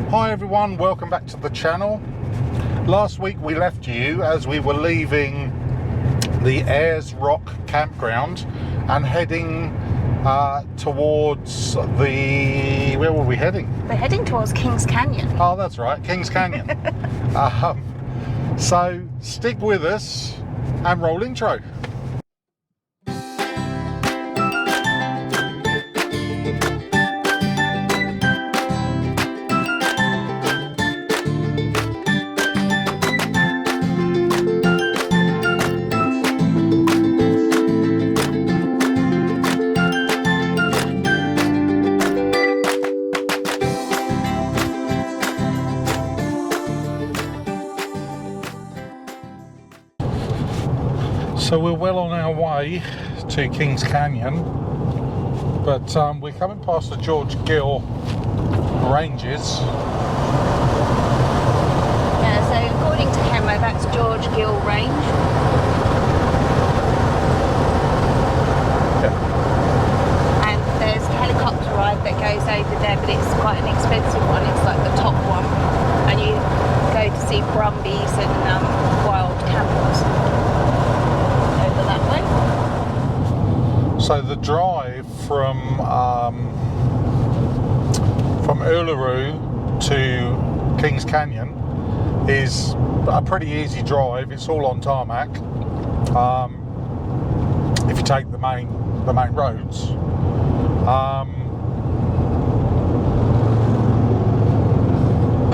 Hi everyone, welcome back to the channel. Last week we left you as we were leaving the Ayers Rock campground and heading towards the... where were we heading? We're heading towards Kings Canyon. Oh, that's right, Kings Canyon. So stick with us and roll intro. So we're well on our way to Kings Canyon, but we're coming past the George Gill ranges. Yeah, so according to Hemo, that's George Gill Range. Yeah. And there's a helicopter ride that goes over there, but it's quite an expensive one. It's like the top one. And you go to see brumbies and wild camels. So the drive from Uluru to Kings Canyon is a pretty easy drive. It's all on tarmac. If you take the main roads.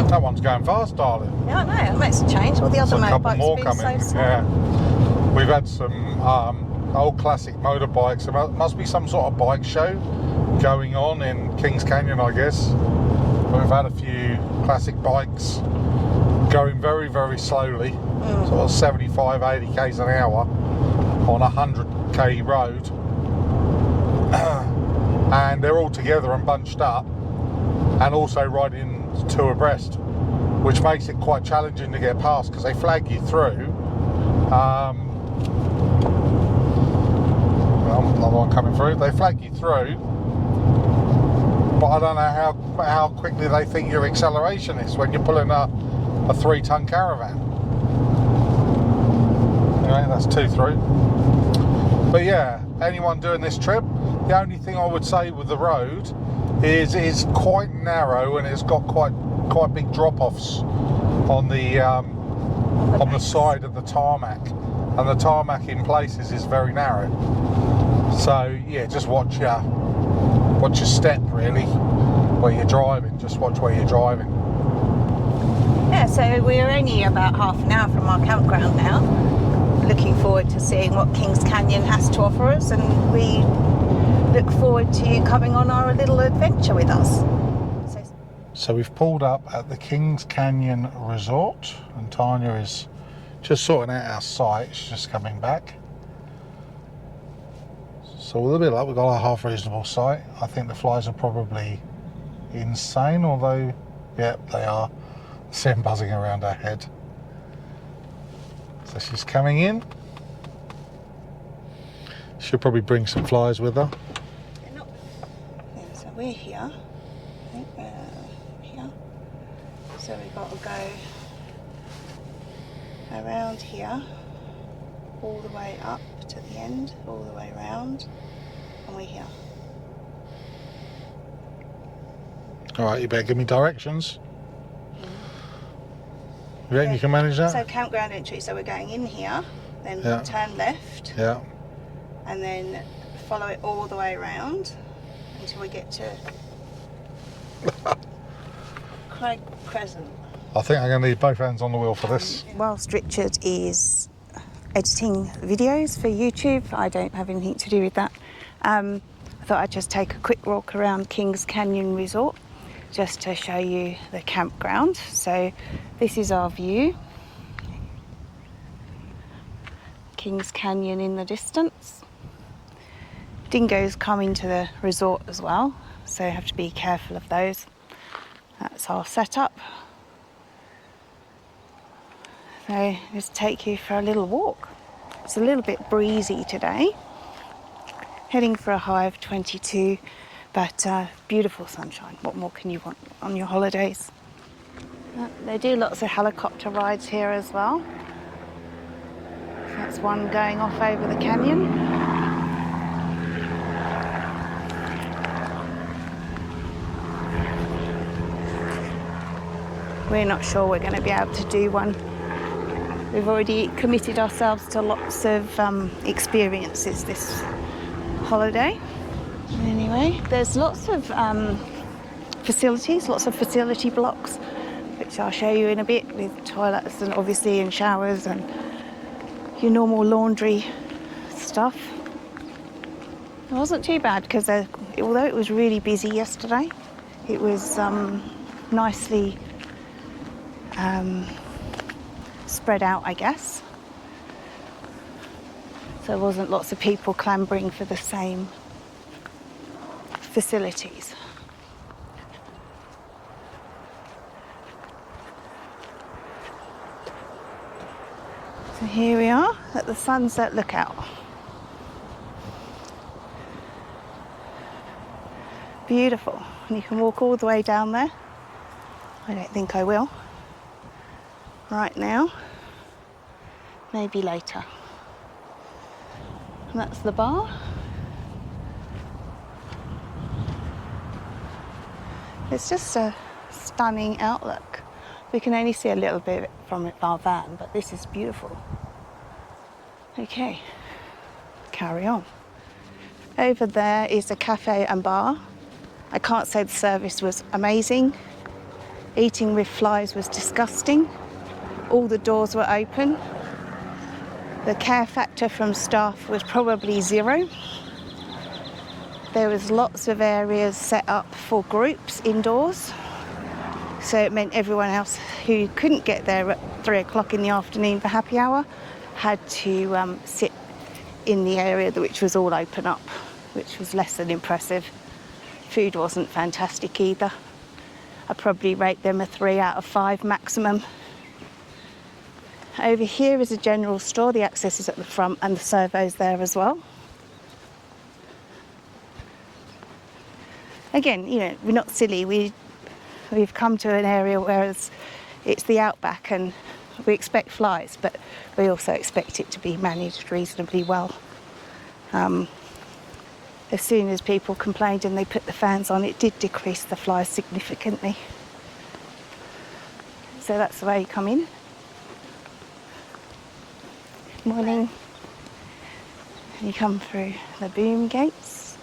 That one's going fast, darling. Yeah, I know. That makes a change. All the other There's a couple more motorbikes coming. So yeah, we've had some old classic motorbikes. There must be some sort of bike show going on in Kings Canyon, I guess. We've had a few classic bikes going very, very slowly, sort of 75, 80 k's an hour on a 100k road. And they're all together and bunched up and also riding two abreast, which makes it quite challenging to get past because they flag you through. Another one coming through. They flag you through, but I don't know how quickly they think your acceleration is when you're pulling a 3-ton caravan. Anyway, that's 2 through. But yeah, anyone doing this trip, the only thing I would say with the road is quite narrow and it's got quite big drop-offs on the side of the tarmac, and the tarmac in places is very narrow. So yeah, just watch your step really where you're driving. Just watch where you're driving. yeah, so we're only about half an hour from our campground now. Looking forward to seeing what Kings Canyon has to offer us, and we look forward to you coming on our little adventure with us. So we've pulled up at the Kings Canyon Resort, and Tanya is just sorting out our site. She's just coming back. So we're a bit like we've got a half reasonable site. I think the flies are probably insane, although, yeah, they are. See them buzzing around her head. So she's coming in. She'll probably bring some flies with her. Yeah, so we're here. I think we're here. So we've got to go around here, all the way up to the end, all the way around, and we're here. Alright, you better give me directions. You reckon you can manage that? So campground entry, so we're going in here, then turn left, and then follow it all the way around until we get to Craig Crescent. I think I'm going to need both hands on the wheel for this. Whilst Richard is editing videos for YouTube, I don't have anything to do with that. I thought I'd just take a quick walk around Kings Canyon Resort just to show you the campground. So this is our view. Kings Canyon in the distance. Dingoes come into the resort as well, so you have to be careful of those. That's our setup. So just take you for a little walk. It's a little bit breezy today. Heading for a high of 22, but beautiful sunshine. What more can you want on your holidays? They do lots of helicopter rides here as well. That's one going off over the canyon. We're not sure we're going to be able to do one. We've already committed ourselves to lots of experiences this holiday. Anyway, there's lots of facilities, lots of facility blocks, which I'll show you in a bit, with toilets and obviously and showers and your normal laundry stuff. It wasn't too bad because although it was really busy yesterday, it was nicely spread out, I guess. So there wasn't lots of people clambering for the same facilities. So here we are at the Sunset Lookout. Beautiful. And you can walk all the way down there. I don't think I will right now, maybe later. And that's the bar. It's just a stunning outlook. We can only see a little bit from our van, but this is beautiful. Okay, carry on. Over there is a cafe and bar. I can't say the service was amazing. Eating with flies was disgusting. All the doors were open. The care factor from staff was probably 0. There was lots of areas set up for groups indoors. So it meant everyone else who couldn't get there at 3 o'clock in the afternoon for happy hour had to sit in the area which was all open up, which was less than impressive. Food wasn't fantastic either. I'd probably rate them a 3 out of 5 maximum. Over here is a general store. The access is at the front and the servo's there as well. Again, you know, we're not silly. We've come to an area where it's the outback and we expect flies, but we also expect it to be managed reasonably well. As soon as people complained and they put the fans on, it did decrease the flies significantly. So that's the way you come in. Morning. You come through the boom gates.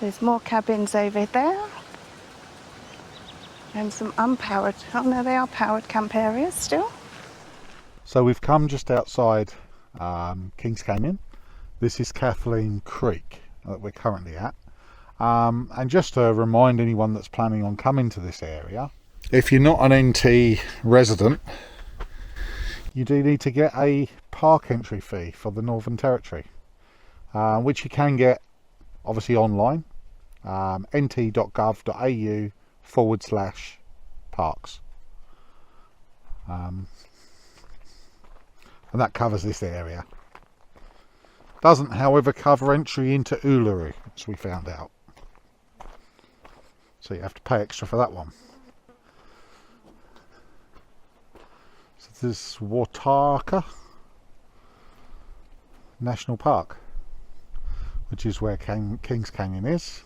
There's more cabins over there. And some unpowered, oh no, they are powered camp areas still. So we've come just outside Kings Canyon. This is Kathleen Creek that we're currently at. And just to remind anyone that's planning on coming to this area, if you're not an NT resident, you do need to get a park entry fee for the Northern Territory, which you can get obviously online, nt.gov.au/parks. And that covers this area. Doesn't, however, cover entry into Uluru, as we found out. So you have to pay extra for that one. So this is Wataka National Park, which is where Kings Canyon is.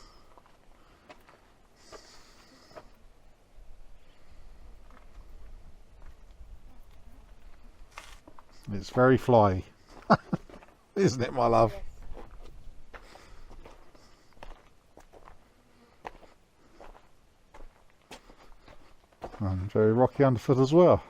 It's very fly, isn't it, my love? And very rocky underfoot as well.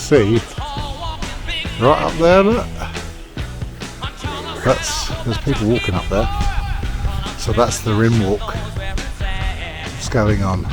see right up there, look, there's people walking up there, so that's the rim walk. What's going on?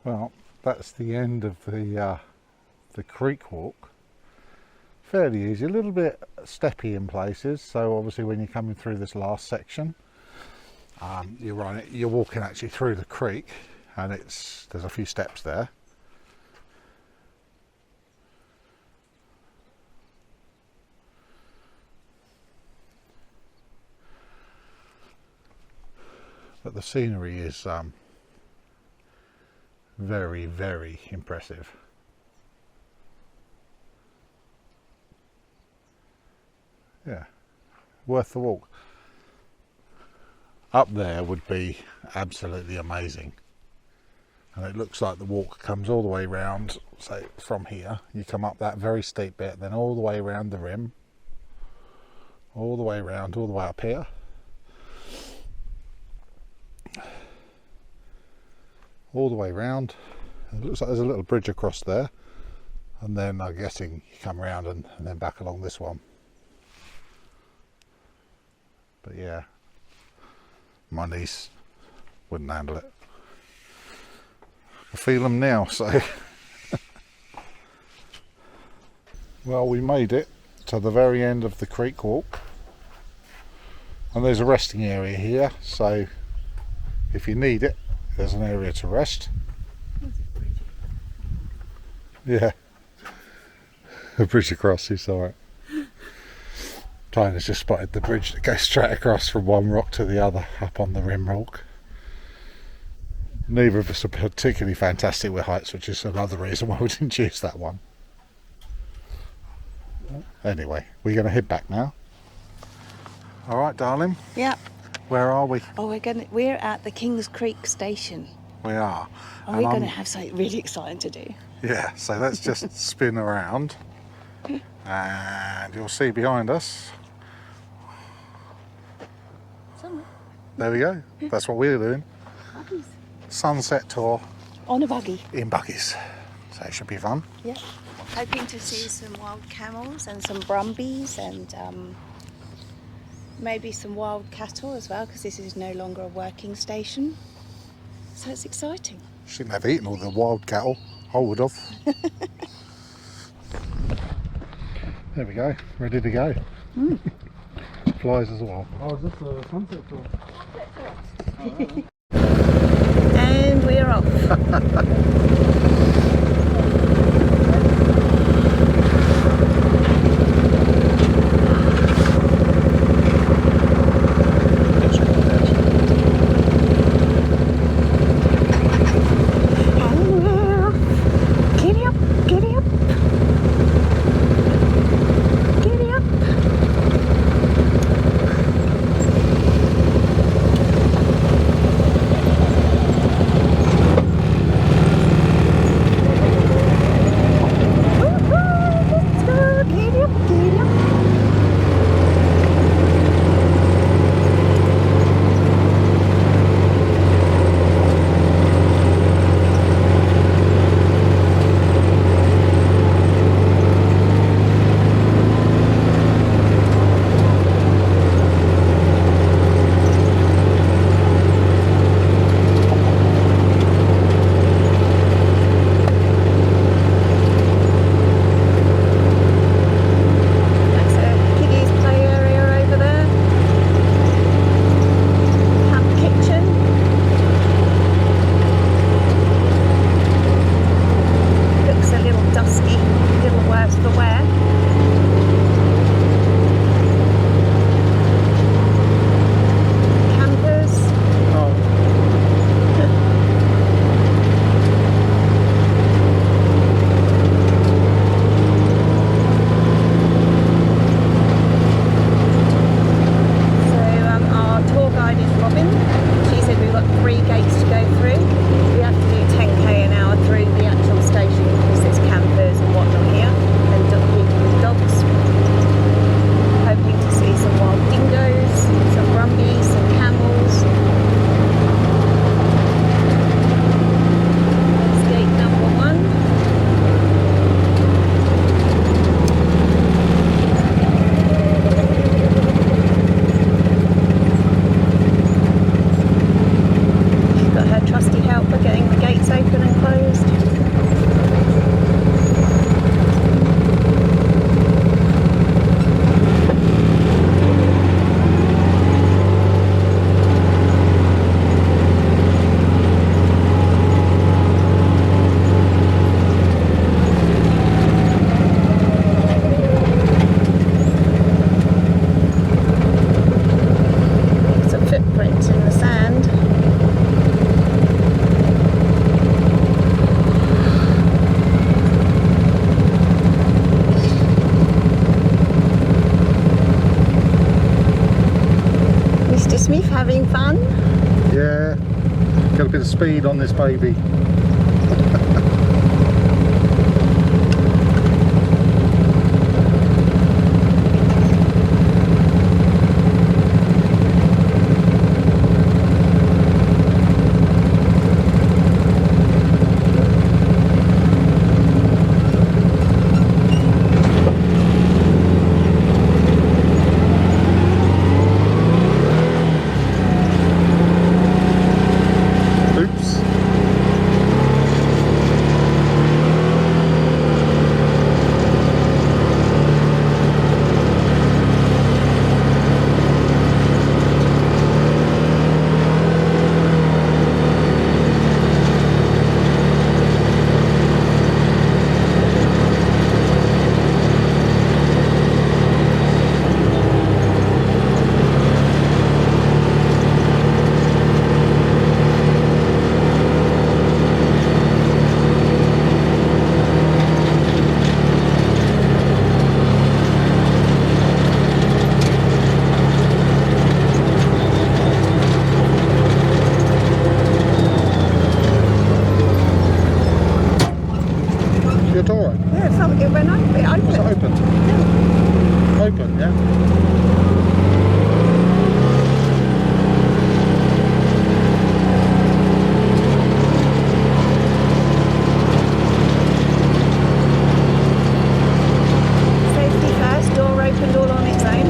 Well, that's the end of the creek walk. Fairly easy, a little bit steppy in places. So obviously, when you're coming through this last section, you're walking actually through the creek, and there's a few steps there. But the scenery is very, very impressive. Yeah, worth the walk. Up there would be absolutely amazing. And it looks like the walk comes all the way round, say from here, you come up that very steep bit, then all the way around the rim, all the way around, all the way up here. All the way round. It looks like there's a little bridge across there, and then I'm guessing you come around and then back along this one. But yeah, my niece wouldn't handle it. I feel them now, so. Well, we made it to the very end of the creek walk, and there's a resting area here, so if you need it, there's an area to rest. Yeah. A bridge across, it's alright. Tyler's just spotted the bridge that goes straight across from one rock to the other up on the rim rock. Neither of us are particularly fantastic with heights, which is another reason why we didn't choose that one. Anyway, we're going to head back now. Alright, darling. Yep. Where are we? Oh, we're at the Kings Creek station. We are. And we're going to have something really exciting to do. Yeah, so let's just spin around, and you'll see behind us. Somewhere. There we go. That's what we're doing. Buggies. Sunset tour On a buggy. in buggies. So it should be fun. Yeah. Hoping to see some wild camels and some brumbies and maybe some wild cattle as well, because this is no longer a working station. So it's exciting. Shouldn't have eaten all the wild cattle. I would have. There we go. Ready to go. Mm. Flies as well. Oh, is this a sunset tour? And we're off. gates open and closed. Some footprints in the sand. Mr. Smith having fun? Yeah, got a bit of speed on this baby. Oops. Your door open? Yeah, it went open. It opened. Was it open? Yeah. Open, yeah? Safety first, door opened all on its own.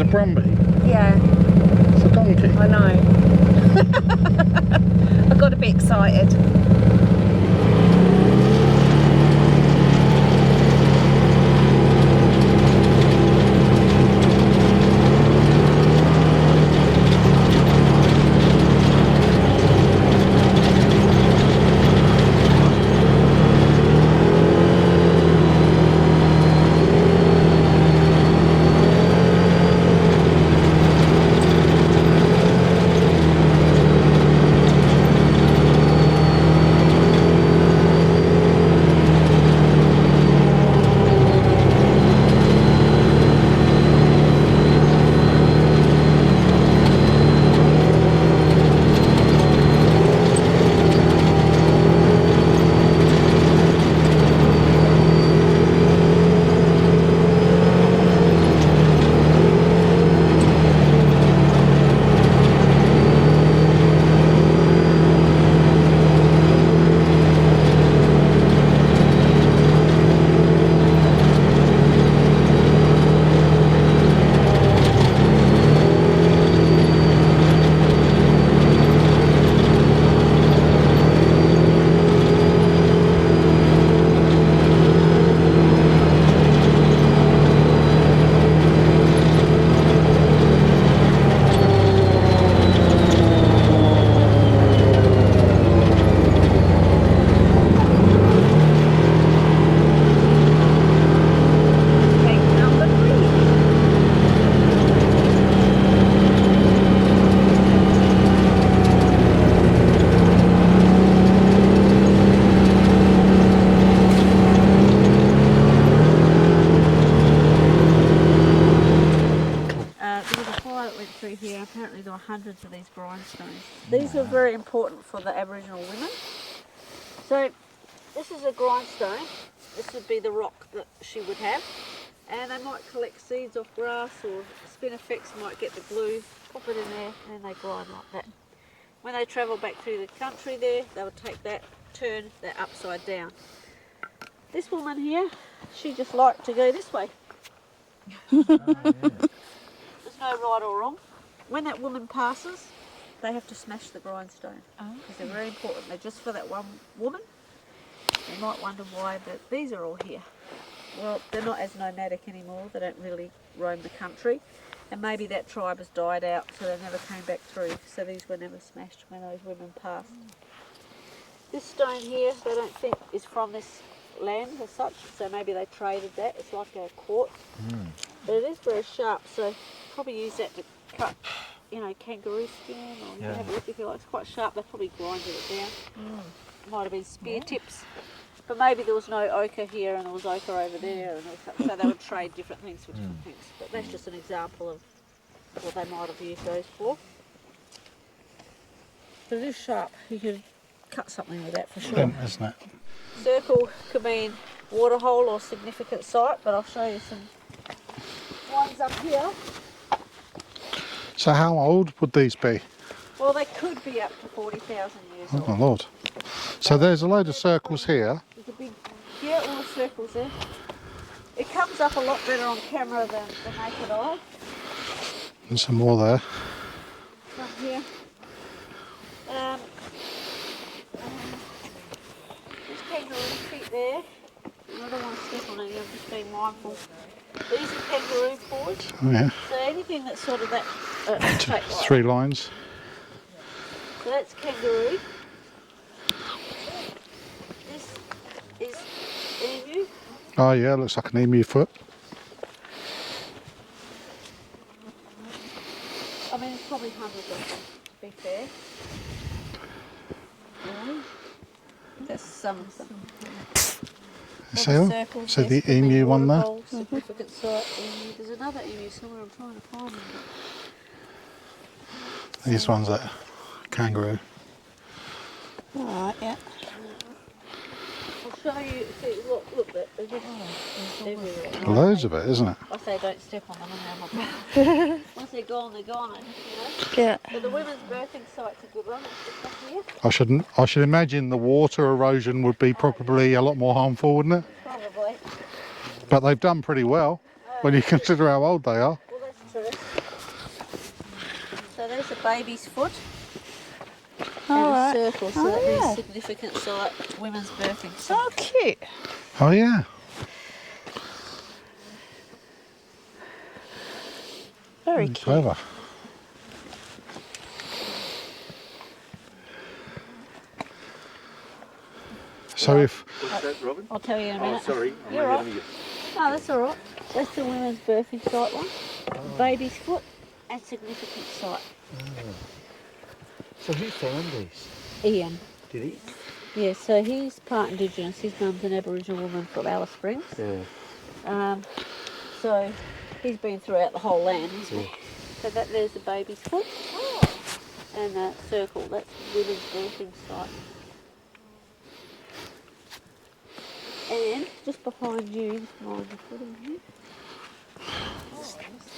Brumby? Yeah, It's a donkey. I know. I got a bit excited. hundreds of these grindstones. These are very important for the Aboriginal women. So this is a grindstone. This would be the rock that she would have. And they might collect seeds off grass, or spinifex might get the glue, pop it in there, and then they grind like that. When they travel back through the country there, they would take that, turn that upside down. This woman here, she just liked to go this way. There's no right or wrong. When that woman passes, they have to smash the grindstone because they're very important. They're just for that one woman. You might wonder why, but these are all here. Well, they're not as nomadic anymore. They don't really roam the country. And maybe that tribe has died out, so they never came back through. So these were never smashed when those women passed. This stone here, they don't think is from this land as such, so maybe they traded that. It's like a quartz. But it is very sharp, so probably use that to cut, you know, kangaroo skin, or you can have a look if you like. It's quite sharp. They probably grinded it down. Might have been spear tips. But maybe there was no ochre here and there was ochre over there, and so they would trade different things for different things. But that's just an example of what they might have used those for. But it is sharp. You could cut something with that for sure. Isn't it? Circle could mean waterhole or significant site, but I'll show you some ones up here. So how old would these be? Well, they could be up to 40,000 years Oh old. my lord. So there's a load of circles here. There's a big, yeah, all the circles there. It comes up a lot better on camera than the naked eye. And some more there. From here. There's kangaroo feet there. I don't want to step on any, I'm just being mindful. These are kangaroo paws. Oh yeah. So anything that's sort of that shape like 3 lines. So that's kangaroo. This is emu. Oh yeah, looks like an emu foot. I mean, it's probably hundreds of them, to be fair. That's some of them. So the emu one there. Significant site emu. There's another emu somewhere. I'm trying to find them. These ones there. Kangaroo. Alright, yeah. I'll show you. See, look, they're just everywhere. Loads of it, isn't it? I say don't step on them, and they're not. Once they're gone, you know. Yeah. But the women's birthing site's a good one. It's just up here. I should imagine the water erosion would be probably a lot more harmful, wouldn't it? Probably. But they've done pretty well when you consider how old they are. Well, that's true. So there's a baby's foot. And a circle, so that means significant site, women's birthing site. Oh, cute. Oh yeah. Very cute. Clever. So if What's that, Robin? I'll tell you in a minute. Oh, sorry. You're right. No, that's all right. That's the women's birthing site one. Baby's foot and significant site. So who found these? Ian. Did he? Yeah, so he's part Indigenous. His mum's an Aboriginal woman from Alice Springs. Yeah. So he's been throughout the whole land, hasn't he? So there's the baby's foot. And the circle, that's women's birthing site. And just behind you, just behind the foot in here.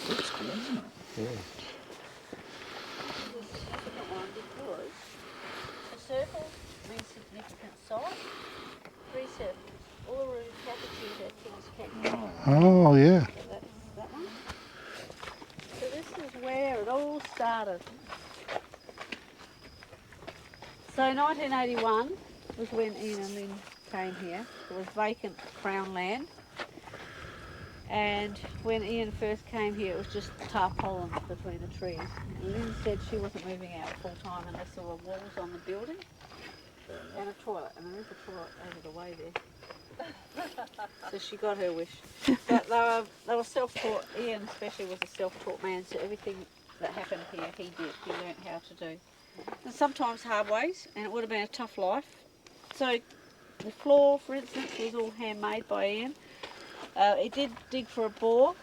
That's cool, isn't it? Yeah. Significant one because the circle means significant site. 3 circles. Uluru, Kakadu, King's Canyon. oh yeah. So that's that one. So this is where it all started. So 1981 was when Ian and Lynn came here. It was vacant Crown land. And when Ian first came here, it was just tarpaulin between the trees. And Lynn said she wasn't moving out full time unless there were walls on the building and a toilet. And there is a toilet over the way there. So she got her wish. But they were self-taught. Ian especially was a self-taught man, so everything that happened here he did. He learned how to do. And sometimes hard ways, and it would have been a tough life. So the floor, for instance, was all handmade by Ian. He did dig for a bore,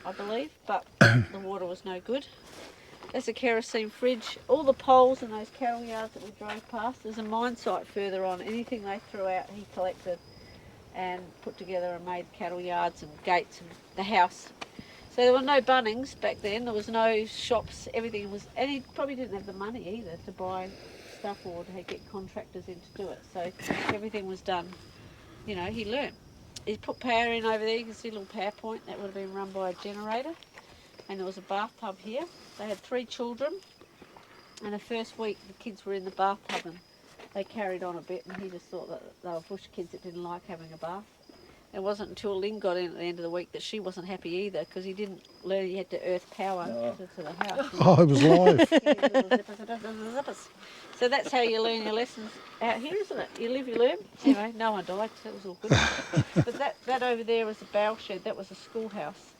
I believe, but the water was no good. That's a kerosene fridge. All the poles in those cattle yards that we drove past, there's a mine site further on. Anything they threw out, he collected and put together and made cattle yards and gates and the house. So there were no Bunnings back then. There was no shops. Everything was, and he probably didn't have the money either to buy stuff or to get contractors in to do it. So everything was done. You know, he learned. He put power in over there. You can see a little power point that would have been run by a generator. And there was a bathtub here. They had 3 children, and the first week the kids were in the bathtub and they carried on a bit, and he just thought that they were bush kids that didn't like having a bath. It wasn't until Lynn got in at the end of the week that she wasn't happy either, because he didn't learn he had to earth power to the house. Oh, it was live. So that's how you learn your lessons out here, isn't it? You live, you learn. Anyway, no one died, so that was all good. But that over there was a bale shed. That was a schoolhouse.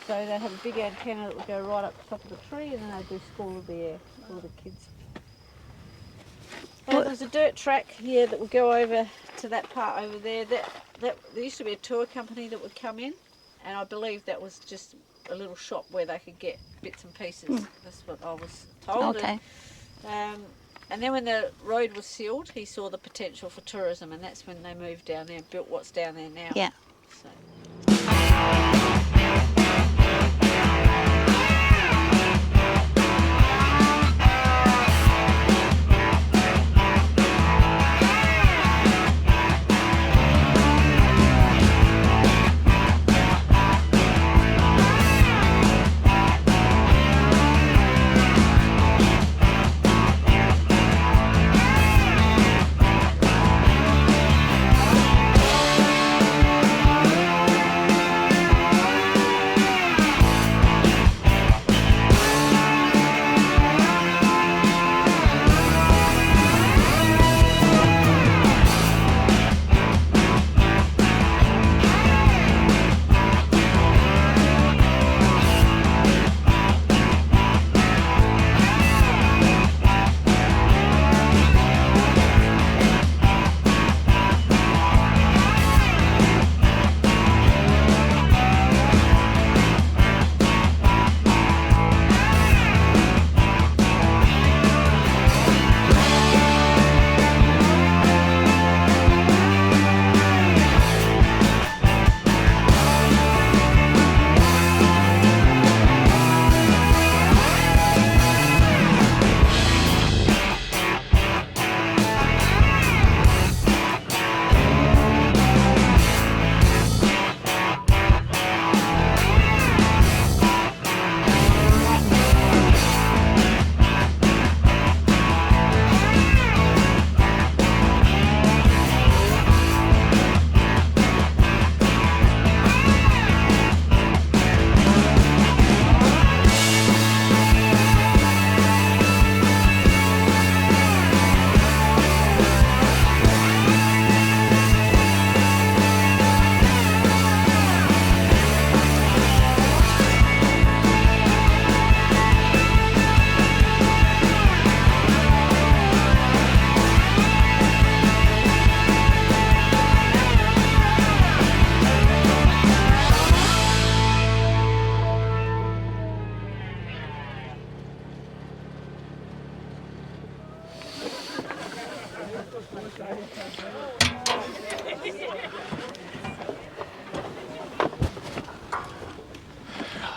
So they have a big antenna that would go right up the top of the tree, and then they do school of the air for the kids. And there's a dirt track here that would go over to that part over there. There used to be a tour company that would come in, and I believe that was just a little shop where they could get bits and pieces. That's what I was told. Okay. And then when the road was sealed, he saw the potential for tourism, and that's when they moved down there and built what's down there now. Yeah. So.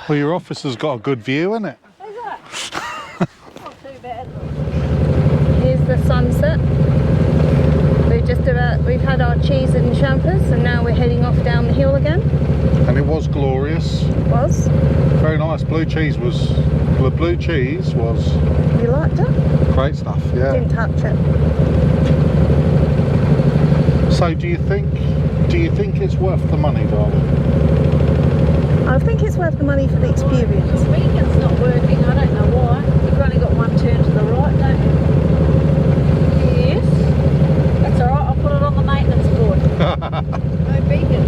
Well, your office has got a good view, isn't it? Is that? Not too bad. Here's the sunset. We've had our cheese and champers, and now we're heading off down the hill again. And it was glorious. It was. Very nice. Blue cheese was You liked it? great stuff. Yeah. Didn't touch it. So do you think it's worth the money, darling? I think it's worth the money for the experience. The beacon's not working, I don't know why. You've only got one turn to the right, don't you? Yes. That's alright, I'll put it on the maintenance board. No beacon.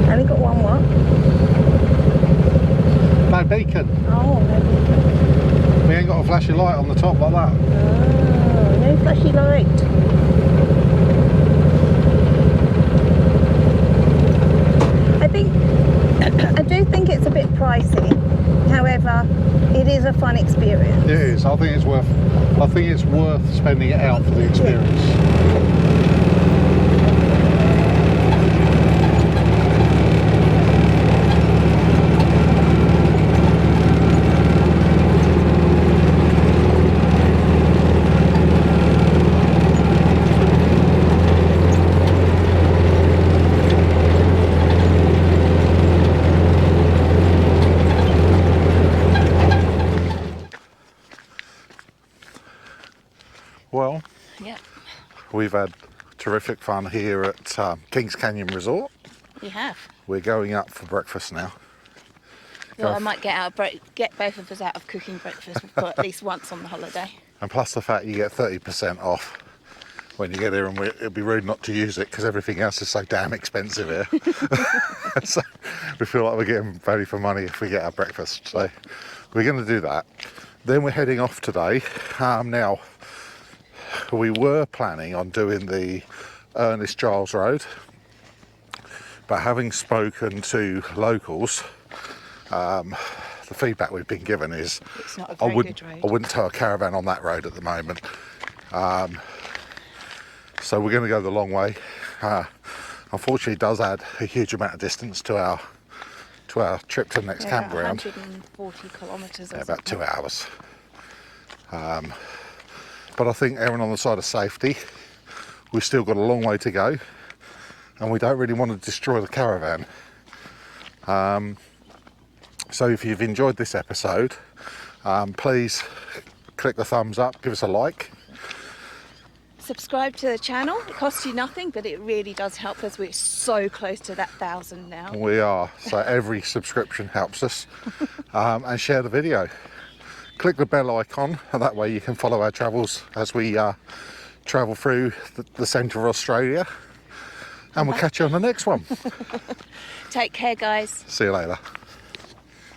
Only got one what? No beacon. Oh, no beacon. We ain't got a flashy light on the top like that. Oh, no flashy light. I do think it's a bit pricey. However, is. I think it's worth spending it out for the experience. Well, Yeah, we've had terrific fun here at Kings Canyon Resort. you have. We're going up for breakfast now. So I might get both of us out of cooking breakfast for at least once on the holiday. And plus the fact you get 30% off when you get here, and it'd be rude not to use it because everything else is so damn expensive here. So we feel like we're getting value for money if we get our breakfast. So we're going to do that. Then we're heading off today. Now, we were planning on doing the Ernest Giles Road, but having spoken to locals, the feedback we've been given is It's not a I very good road. wouldn't tow a caravan on that road at the moment. So we're going to go the long way. Unfortunately, it does add a huge amount of distance to our trip to the next campground. 140 kilometres or About something. 2 hours. But I think erring on the side of safety, we've still got a long way to go, and we don't really want to destroy the caravan. So if you've enjoyed this episode, please click the thumbs up, give us a like. Subscribe to the channel. It costs you nothing, but it really does help us. We're so close to that 1,000 now. We are, so every subscription helps us. And share the video. Click the bell icon, and that way you can follow our travels as we travel through the centre of Australia. And we'll catch you on the next one. Take care, guys. See you later.